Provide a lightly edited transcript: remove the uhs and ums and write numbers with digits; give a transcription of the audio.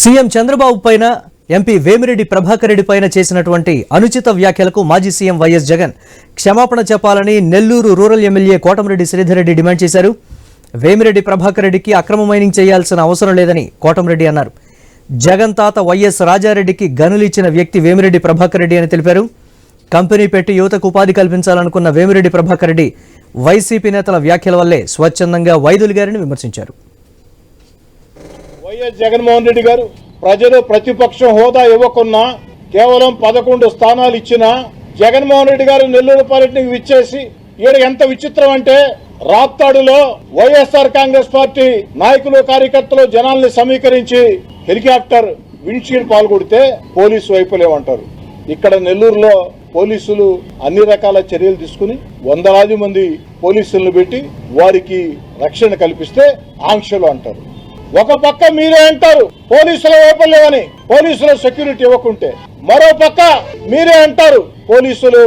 CM Chandrababu పైన MP Vemireddy Prabhakar Reddy పైన చేసినటువంటి అనుచిత వ్యాఖ్యలకు మాజీ సీఎం వైఎస్ జగన్ క్షమాపణ చెప్పాలని Nellore rural MLA Kotamreddy Sridhar Reddy demand చేశారు. వేమిరెడ్డి ప్రభాకర్ రెడ్డికి అక్రమ మైనింగ్ చేయాల్సిన అవసరం లేదని కోటమిరెడ్డి అన్నారు. జగన్ తాత వైఎస్ రాజారెడ్డికి గనులు ఇచ్చిన వ్యక్తి వేమిరెడ్డి ప్రభాకర్ రెడ్డి అని తెలిపారు. కంపెనీ పెట్టి యువతకు ఉపాధి కల్పించాలనుకున్న వేమిరెడ్డి ప్రభాకర్ రెడ్డి వైసీపీ నేతల వ్యాఖ్యల వల్లే స్వచ్ఛందంగా వైదొలిగారని విమర్శించారు. వైఎస్ జగన్మోహన్ రెడ్డి గారు ప్రజలు ప్రతిపక్షం హోదా ఇవ్వకున్నా కేవలం 11 స్థానాలు ఇచ్చిన జగన్మోహన్ రెడ్డి గారు నెల్లూరు పర్యటనకు విచ్చేసి ఈడ ఎంత విచిత్రం అంటే రాప్తాడులో వైఎస్ఆర్ కాంగ్రెస్ పార్టీ నాయకులు కార్యకర్తలు జనాల్ని సమీకరించి హెలికాప్టర్ విండ్షీల్డ్ పాల్గొడితే పోలీసు వైపులేమంటారు. ఇక్కడ నెల్లూరులో పోలీసులు అన్ని రకాల చర్యలు తీసుకుని వందలాది మంది పోలీసులను పెట్టి వారికి రక్షణ కల్పిస్తే ఆంక్షలు అంటారు. ఒక పక్క మీరే అంటారు పోలీసుల వైఫల్యమని, పోలీసుల సెక్యూరిటీ ఇవ్వకుంటే, మరో పక్క మీరే అంటారు పోలీసులు